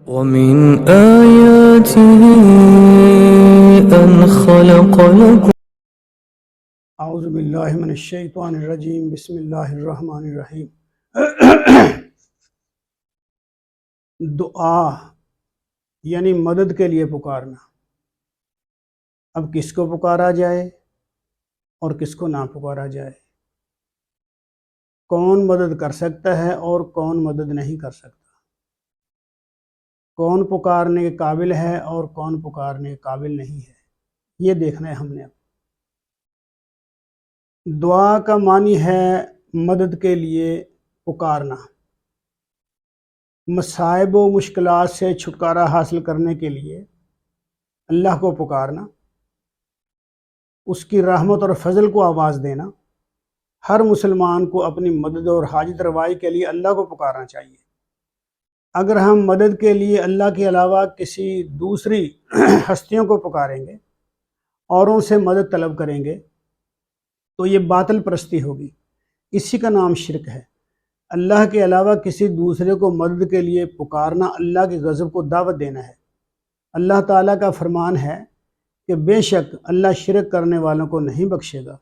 ومن آياته أن خلق لكم اعوذ باللہ من الشیطان الرجیم بسم اللہ الرحمن الرحیم۔ دعا یعنی مدد کے لیے پکارنا۔ اب کس کو پکارا جائے اور کس کو نہ پکارا جائے، کون مدد کر سکتا ہے اور کون مدد نہیں کر سکتا، کون پکارنے کے قابل ہے اور کون پکارنے کے قابل نہیں ہے، یہ دیکھنا ہے ہم نے۔ اب دعا کا معنی ہے مدد کے لیے پکارنا، مصائب و مشکلات سے چھٹکارا حاصل کرنے کے لیے اللہ کو پکارنا، اس کی رحمت اور فضل کو آواز دینا۔ ہر مسلمان کو اپنی مدد اور حاجت روائی کے لیے اللہ کو پکارنا چاہیے۔ اگر ہم مدد کے لیے اللہ کے علاوہ کسی دوسری ہستیوں کو پکاریں گے اور ان سے مدد طلب کریں گے تو یہ باطل پرستی ہوگی، اسی کا نام شرک ہے۔ اللہ کے علاوہ کسی دوسرے کو مدد کے لیے پکارنا اللہ کے غضب کو دعوت دینا ہے۔ اللہ تعالیٰ کا فرمان ہے کہ بے شک اللہ شرک کرنے والوں کو نہیں بخشے گا،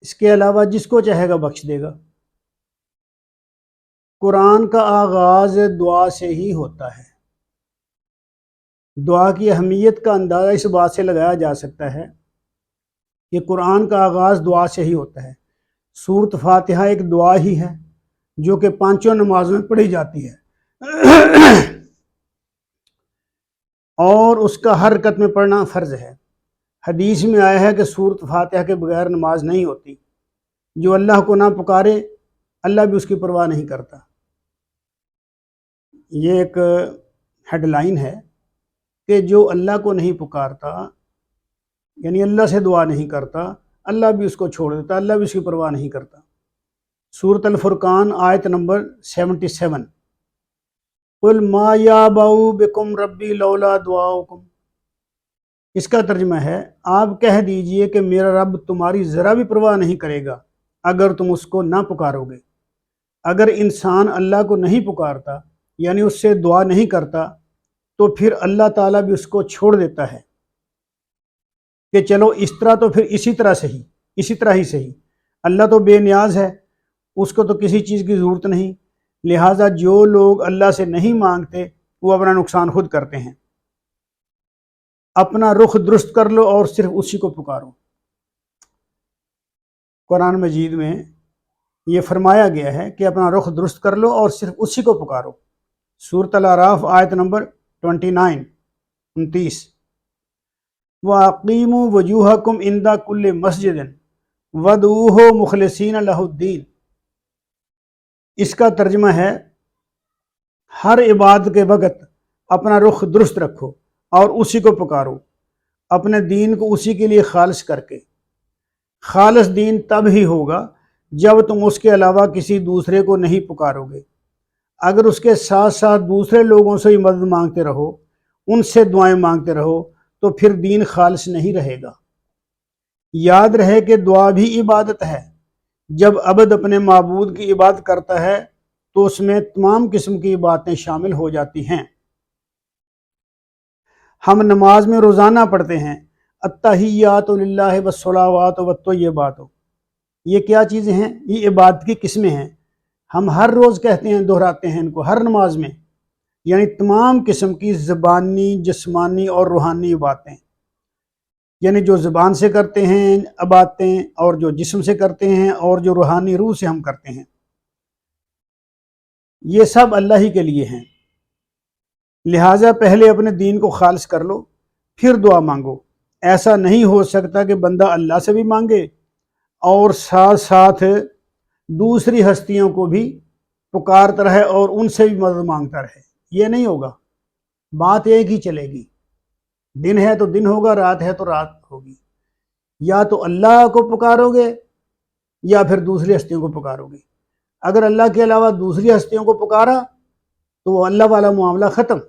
اس کے علاوہ جس کو چاہے گا بخش دے گا۔ قرآن کا آغاز دعا سے ہی ہوتا ہے۔ دعا کی اہمیت کا اندازہ اس بات سے لگایا جا سکتا ہے کہ قرآن کا آغاز دعا سے ہی ہوتا ہے۔ سورۃ فاتحہ ایک دعا ہی ہے جو کہ پانچوں نمازوں میں پڑھی جاتی ہے اور اس کا ہر رکعت میں پڑھنا فرض ہے۔ حدیث میں آیا ہے کہ سورۃ فاتحہ کے بغیر نماز نہیں ہوتی۔ جو اللہ کو نہ پکارے اللہ بھی اس کی پرواہ نہیں کرتا۔ یہ ایک ہیڈ لائن ہے کہ جو اللہ کو نہیں پکارتا، یعنی اللہ سے دعا نہیں کرتا، اللہ بھی اس کو چھوڑ دیتا، اللہ بھی اس کی پرواہ نہیں کرتا۔ سورۃ الفرقان آیت نمبر 77، قُلْ مَا يَعْبَأُ بِكُمْ رَبِّي لَوْلَا دُعَاؤُكُمْ۔ اس کا ترجمہ ہے، آپ کہہ دیجئے کہ میرا رب تمہاری ذرا بھی پرواہ نہیں کرے گا اگر تم اس کو نہ پکارو گے۔ اگر انسان اللہ کو نہیں پکارتا یعنی اس سے دعا نہیں کرتا تو پھر اللہ تعالیٰ بھی اس کو چھوڑ دیتا ہے کہ چلو اس طرح تو پھر اسی طرح ہی صحیح۔ اللہ تو بے نیاز ہے، اس کو تو کسی چیز کی ضرورت نہیں، لہٰذا جو لوگ اللہ سے نہیں مانگتے وہ اپنا نقصان خود کرتے ہیں۔ اپنا رخ درست کر لو اور صرف اسی کو پکارو۔ قرآن مجید میں یہ فرمایا گیا ہے کہ اپنا رخ درست کر لو اور صرف اسی کو پکارو۔ سورۃ الاعراف آیت نمبر 29۔ وَأَقِیمُوا وُجُوهَکُمْ عِنْدَ کُلِّ مَسْجِدٍ وَادْعُوهُ مُخْلِصِینَ لَهُ الدِّینَ۔ اس کا ترجمہ ہے، ہر عبادت کے وقت اپنا رخ درست رکھو اور اسی کو پکارو، اپنے دین کو اسی کے لیے خالص کر کے۔ خالص دین تب ہی ہوگا جب تم اس کے علاوہ کسی دوسرے کو نہیں پکارو گے۔ اگر اس کے ساتھ ساتھ دوسرے لوگوں سے بھی مدد مانگتے رہو، ان سے دعائیں مانگتے رہو تو پھر دین خالص نہیں رہے گا۔ یاد رہے کہ دعا بھی عبادت ہے۔ جب عبد اپنے معبود کی عبادت کرتا ہے تو اس میں تمام قسم کی باتیں شامل ہو جاتی ہیں۔ ہم نماز میں روزانہ پڑھتے ہیں التحیات للہ والصلوات والطیبات۔ یہ کیا چیزیں ہیں؟ یہ عبادت کی قسمیں ہیں۔ ہم ہر روز کہتے ہیں، دہراتے ہیں ان کو ہر نماز میں، یعنی تمام قسم کی زبانی، جسمانی اور روحانی باتیں، یعنی جو زبان سے کرتے ہیں باتیں اور جو جسم سے کرتے ہیں اور جو روحانی روح سے ہم کرتے ہیں، یہ سب اللہ ہی کے لیے ہیں۔ لہٰذا پہلے اپنے دین کو خالص کر لو پھر دعا مانگو۔ ایسا نہیں ہو سکتا کہ بندہ اللہ سے بھی مانگے اور ساتھ ساتھ دوسری ہستیوں کو بھی پکارتا رہے اور ان سے بھی مدد مانگتا رہے، یہ نہیں ہوگا۔ بات ایک ہی چلے گی، دن ہے تو دن ہوگا، رات ہے تو رات ہوگی۔ یا تو اللہ کو پکارو گے یا پھر دوسری ہستیوں کو پکارو گے۔ اگر اللہ کے علاوہ دوسری ہستیوں کو پکارا تو وہ اللہ والا معاملہ ختم،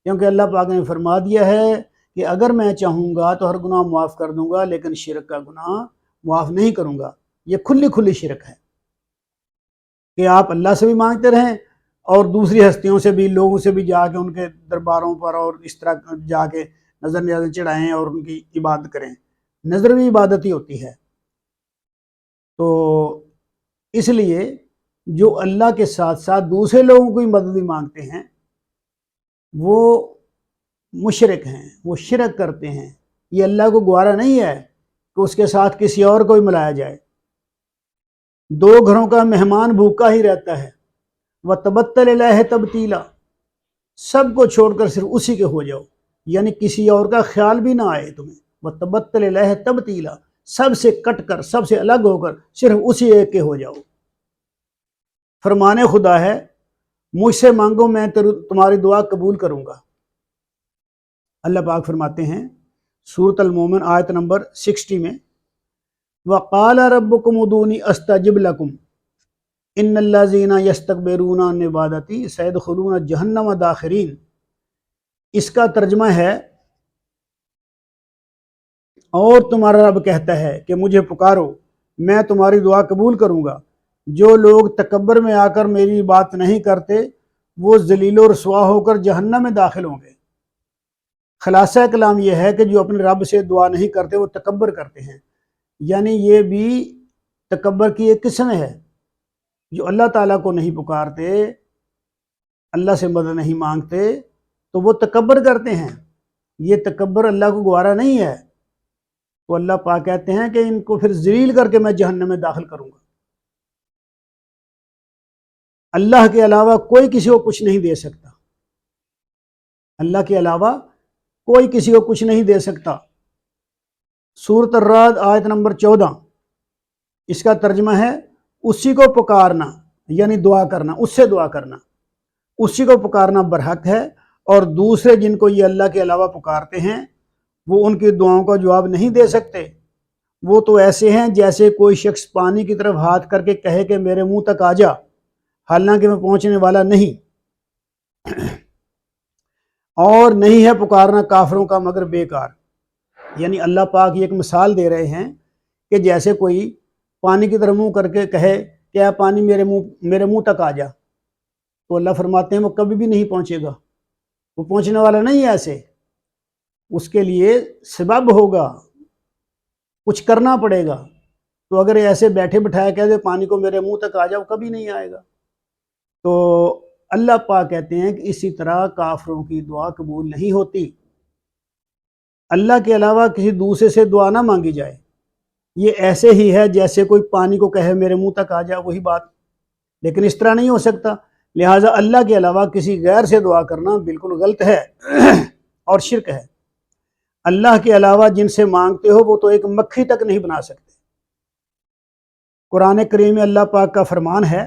کیونکہ اللہ پاک نے فرما دیا ہے کہ اگر میں چاہوں گا تو ہر گناہ معاف کر دوں گا، لیکن شرک کا گناہ معاف نہیں کروں گا۔ یہ کھلی شرک ہے کہ آپ اللہ سے بھی مانگتے رہیں اور دوسری ہستیوں سے بھی، لوگوں سے بھی جا کے ان کے درباروں پر اور اس طرح جا کے نظر نیازیں چڑھائیں اور ان کی عبادت کریں۔ نظر بھی عبادت ہی ہوتی ہے۔ تو اس لیے جو اللہ کے ساتھ ساتھ دوسرے لوگوں کی مدد بھی مانگتے ہیں وہ مشرک ہیں، وہ شرک کرتے ہیں۔ یہ اللہ کو گوارا نہیں ہے کہ اس کے ساتھ کسی اور کو بھی ملایا جائے۔ دو گھروں کا مہمان بھوکا ہی رہتا ہے، وَتَبَتَّلْ إِلَيْهِ تَبْتِيلًا، سب کو چھوڑ کر صرف اسی کے ہو جاؤ، یعنی کسی اور کا خیال بھی نہ آئے تمہیں۔ وَتَبَتَّلْ إِلَيْهِ تَبْتِيلًا، سب سے کٹ کر، سب سے الگ ہو کر صرف اسی ایک کے ہو جاؤ۔ فرمان خدا ہے مجھ سے مانگو میں تمہاری دعا قبول کروں گا۔ اللہ پاک فرماتے ہیں سورۃ المومن آیت نمبر 60 میں، وَقَالَ رَبُّكُمُ ادْعُونِي أَسْتَجِبْ لَكُمْ إِنَّ الَّذِينَ يَسْتَكْبِرُونَ عَنْ عِبَادَتِي سَيَدْخُلُونَ جَهَنَّمَ دَاخِرِينَ۔ اس کا ترجمہ ہے اور تمہارا رب کہتا ہے کہ مجھے پکارو میں تمہاری دعا قبول کروں گا۔ جو لوگ تکبر میں آ کر میری بات نہیں کرتے وہ ذلیل و رسوا ہو کر جہنم میں داخل ہوں گے۔ خلاصہ کلام یہ ہے کہ جو اپنے رب سے دعا نہیں کرتے وہ تکبر کرتے ہیں، یعنی یہ بھی تکبر کی ایک قسم ہے۔ جو اللہ تعالیٰ کو نہیں پکارتے، اللہ سے مدد نہیں مانگتے، تو وہ تکبر کرتے ہیں۔ یہ تکبر اللہ کو گوارا نہیں ہے، تو اللہ پاک کہتے ہیں کہ ان کو پھر ذلیل کر کے میں جہنم میں داخل کروں گا۔ اللہ کے علاوہ کوئی کسی کو کچھ نہیں دے سکتا، اللہ کے علاوہ کوئی کسی کو کچھ نہیں دے سکتا۔ سورۃ الرعد آیت نمبر 14، اس کا ترجمہ ہے اسی کو پکارنا، یعنی دعا کرنا، اس سے دعا کرنا، اسی کو پکارنا برحق ہے، اور دوسرے جن کو یہ اللہ کے علاوہ پکارتے ہیں وہ ان کی دعاؤں کا جواب نہیں دے سکتے۔ وہ تو ایسے ہیں جیسے کوئی شخص پانی کی طرف ہاتھ کر کے کہے کہ میرے منہ تک آ جا، حالانکہ میں پہنچنے والا نہیں۔ اور نہیں ہے پکارنا کافروں کا مگر بیکار، یعنی اللہ پاک یہ ایک مثال دے رہے ہیں کہ جیسے کوئی پانی کی طرف منہ کر کے کہے کہ اے پانی میرے منہ تک آ جا، تو اللہ فرماتے ہیں وہ کبھی بھی نہیں پہنچے گا، وہ پہنچنے والا نہیں ہے۔ ایسے اس کے لیے سبب ہوگا، کچھ کرنا پڑے گا۔ تو اگر ایسے بیٹھے بٹھائے کہہ دے پانی کو میرے منہ تک آ جاؤ، کبھی نہیں آئے گا۔ تو اللہ پاک کہتے ہیں کہ اسی طرح کافروں کی دعا قبول نہیں ہوتی۔ اللہ کے علاوہ کسی دوسرے سے دعا نہ مانگی جائے۔ یہ ایسے ہی ہے جیسے کوئی پانی کو کہے میرے منہ تک آ جا، وہی بات، لیکن اس طرح نہیں ہو سکتا۔ لہٰذا اللہ کے علاوہ کسی غیر سے دعا کرنا بالکل غلط ہے اور شرک ہے۔ اللہ کے علاوہ جن سے مانگتے ہو وہ تو ایک مکھی تک نہیں بنا سکتے۔ قرآن کریم میں اللہ پاک کا فرمان ہے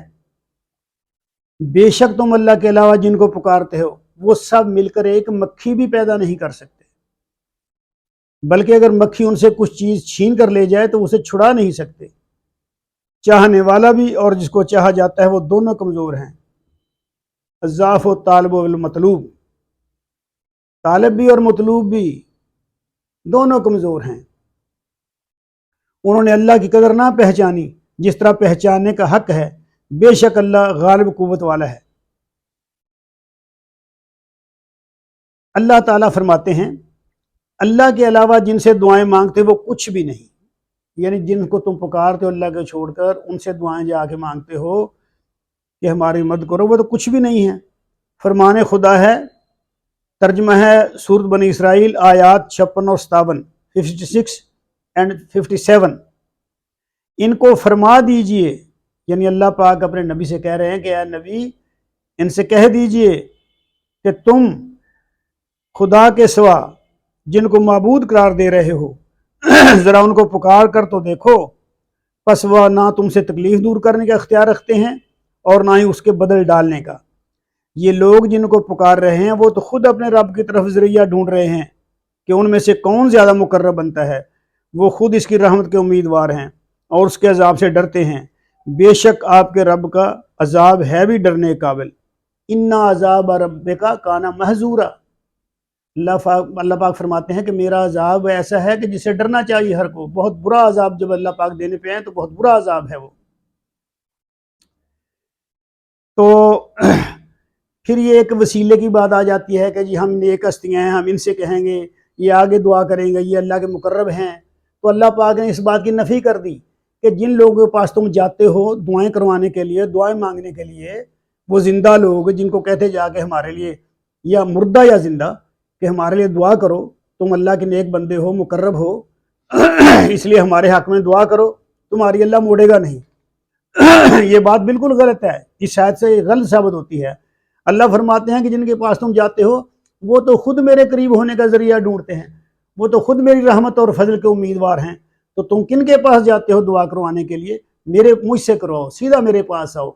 بے شک تم اللہ کے علاوہ جن کو پکارتے ہو وہ سب مل کر ایک مکھی بھی پیدا نہیں کر سکتے، بلکہ اگر مکھی ان سے کچھ چیز چھین کر لے جائے تو اسے چھڑا نہیں سکتے۔ چاہنے والا بھی اور جس کو چاہا جاتا ہے وہ دونوں کمزور ہیں۔ الضعف و طالب والمطلوب، طالب بھی اور مطلوب بھی دونوں کمزور ہیں۔ انہوں نے اللہ کی قدر نہ پہچانی جس طرح پہچاننے کا حق ہے، بے شک اللہ غالب قوت والا ہے۔ اللہ تعالیٰ فرماتے ہیں اللہ کے علاوہ جن سے دعائیں مانگتے وہ کچھ بھی نہیں، یعنی جن کو تم پکارتے ہو اللہ کو چھوڑ کر ان سے دعائیں جا کے مانگتے ہو کہ ہماری مدد کرو، وہ تو کچھ بھی نہیں ہے۔ فرمان خدا ہے، ترجمہ ہے سورۃ بنی اسرائیل آیات 56 اور 57، 56 اور 57۔ ان کو فرما دیجئے، یعنی اللہ پاک اپنے نبی سے کہہ رہے ہیں کہ اے نبی ان سے کہہ دیجئے کہ تم خدا کے سوا جن کو معبود قرار دے رہے ہو ذرا ان کو پکار کر تو دیکھو، پس وہ نہ تم سے تکلیف دور کرنے کا اختیار رکھتے ہیں اور نہ ہی اس کے بدل ڈالنے کا۔ یہ لوگ جن کو پکار رہے ہیں وہ تو خود اپنے رب کی طرف ذریعہ ڈھونڈ رہے ہیں کہ ان میں سے کون زیادہ مقرب بنتا ہے، وہ خود اس کی رحمت کے امیدوار ہیں اور اس کے عذاب سے ڈرتے ہیں۔ بے شک آپ کے رب کا عذاب ہے بھی ڈرنے قابل۔ اِنَّ عذاب ربک کان محذورا، اللہ پاک فرماتے ہیں کہ میرا عذاب ایسا ہے کہ جسے ڈرنا چاہیے ہر کو۔ بہت برا عذاب جب اللہ پاک دینے پہ ہیں تو بہت برا عذاب ہے وہ۔ تو پھر یہ ایک وسیلے کی بات آ جاتی ہے کہ جی ہم نیک ہستیاں ہیں، ہم ان سے کہیں گے، یہ آگے دعا کریں گے، یہ اللہ کے مقرب ہیں. تو اللہ پاک نے اس بات کی نفی کر دی کہ جن لوگوں کے پاس تم جاتے ہو دعائیں کروانے کے لیے، دعائیں مانگنے کے لیے، وہ زندہ لوگ جن کو کہتے جا کے ہمارے لیے، یا مردہ یا زندہ، کہ ہمارے لیے دعا کرو، تم اللہ کے نیک بندے ہو، مقرب ہو، اس لیے ہمارے حق میں دعا کرو، تمہاری اللہ موڑے گا نہیں. یہ بات بالکل غلط ہے، اس آیت سے غلط ثابت ہوتی ہے. اللہ فرماتے ہیں کہ جن کے پاس تم جاتے ہو وہ تو خود میرے قریب ہونے کا ذریعہ ڈھونڈتے ہیں، وہ تو خود میری رحمت اور فضل کے امیدوار ہیں. تو تم کن کے پاس جاتے ہو دعا کروانے کے لیے؟ مجھ سے کرواؤ، سیدھا میرے پاس آؤ.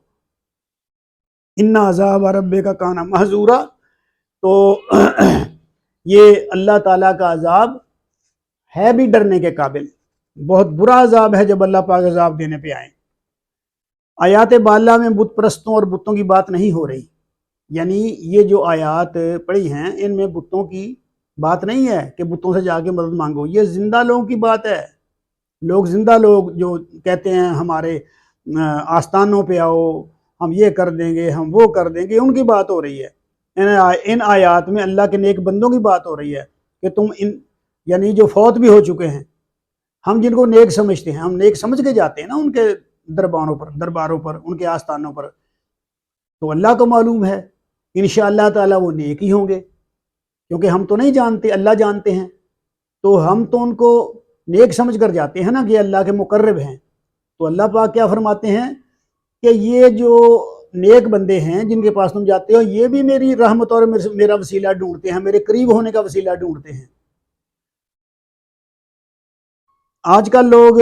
ان عذاب ربک کان محذورا. تو یہ اللہ تعالیٰ کا عذاب ہے بھی ڈرنے کے قابل، بہت برا عذاب ہے جب اللہ پاک عذاب دینے پہ آئیں. آیات بالا میں بت پرستوں اور بتوں کی بات نہیں ہو رہی، یعنی یہ جو آیات پڑھی ہیں ان میں بتوں کی بات نہیں ہے کہ بتوں سے جا کے مدد مانگو، یہ زندہ لوگوں کی بات ہے. زندہ لوگ جو کہتے ہیں ہمارے آستانوں پہ آؤ، ہم یہ کر دیں گے، ہم وہ کر دیں گے، ان کی بات ہو رہی ہے. ان آیات میں اللہ کے نیک بندوں کی بات ہو رہی ہے کہ تم یعنی جو فوت بھی ہو چکے ہیں، ہم جن کو نیک سمجھتے ہیں، ہم نیک سمجھ کے جاتے ہیں نا ان کے درباروں پر، ان کے آستانوں پر. تو اللہ کو معلوم ہے انشاءاللہ تعالیٰ وہ نیک ہی ہوں گے، کیونکہ ہم تو نہیں جانتے، اللہ جانتے ہیں. تو ہم تو ان کو نیک سمجھ کر جاتے ہیں نا کہ اللہ کے مقرب ہیں. تو اللہ پاک کیا فرماتے ہیں کہ یہ جو نیک بندے ہیں جن کے پاس تم جاتے ہو، یہ بھی میری رحمت اور میرا وسیلہ ڈھونڈتے ہیں، میرے قریب ہونے کا وسیلہ ڈھونڈتے ہیں. آج کل لوگ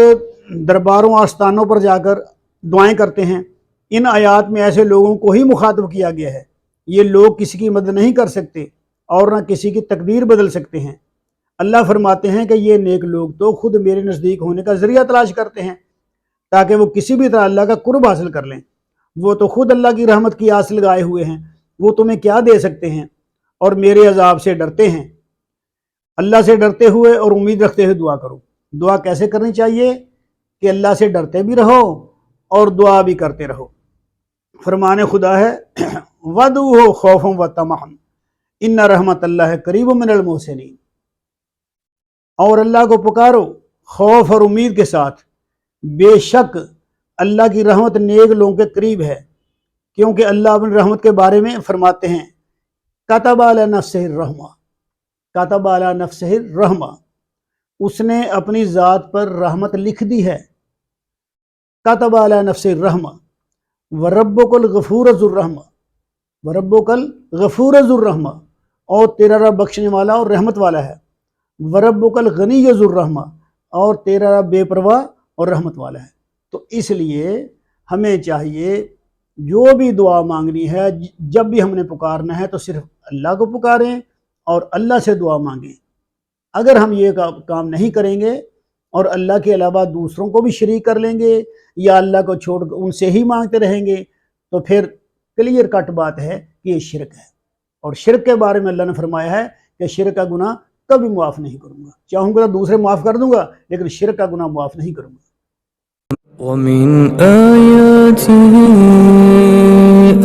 درباروں آستانوں پر جا کر دعائیں کرتے ہیں. ان آیات میں ایسے لوگوں کو ہی مخاطب کیا گیا ہے. یہ لوگ کسی کی مدد نہیں کر سکتے اور نہ کسی کی تقدیر بدل سکتے ہیں. اللہ فرماتے ہیں کہ یہ نیک لوگ تو خود میرے نزدیک ہونے کا ذریعہ تلاش کرتے ہیں تاکہ وہ کسی بھی طرح اللہ کا قرب حاصل کر لیں. وہ تو خود اللہ کی رحمت کی آس لگائے ہوئے ہیں، وہ تمہیں کیا دے سکتے ہیں، اور میرے عذاب سے ڈرتے ہیں. اللہ سے ڈرتے ہوئے اور امید رکھتے ہوئے دعا کرو. دعا کیسے کرنی چاہیے کہ اللہ سے ڈرتے بھی رہو اور دعا بھی کرتے رہو. فرمان خدا ہے وَدْعُوهُ خَوْفًا وَطَمَعًا إِنَّ رَحْمَتَ اللَّهِ قَرِيبٌ مِنَ الْمُحْسِنِينَ. اور اللہ کو پکارو خوف اور امید کے ساتھ، بے شک اللہ کی رحمت نیک لوگوں کے قریب ہے، کیونکہ اللہ اپنی رحمت کے بارے میں فرماتے ہیں کتب علی نفسہ الرحمہ، کتب علی نفسہ الرحمہ، اس نے اپنی ذات پر رحمت لکھ دی ہے. کتب علی نفسہ الرحمہ وربک الغفور ذو الرحمہ، وربک الغفور ذو الرحمہ، اور تیرا رب بخشنے والا اور رحمت والا ہے. وربک الغنی ذو الرحمہ، اور تیرا رب بے پرواہ اور رحمت والا ہے. تو اس لیے ہمیں چاہیے جو بھی دعا مانگنی ہے، جب بھی ہم نے پکارنا ہے تو صرف اللہ کو پکاریں اور اللہ سے دعا مانگیں. اگر ہم یہ کام نہیں کریں گے اور اللہ کے علاوہ دوسروں کو بھی شریک کر لیں گے یا اللہ کو چھوڑ کر ان سے ہی مانگتے رہیں گے تو پھر کلیئر کٹ بات ہے کہ یہ شرک ہے. اور شرک کے بارے میں اللہ نے فرمایا ہے کہ شرک کا گناہ کبھی معاف نہیں کروں گا. چاہوں گا تو دوسرے معاف کر دوں گا، لیکن شرک کا گناہ معاف نہیں کروں گا. ومن آياته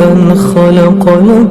أن خلق لكم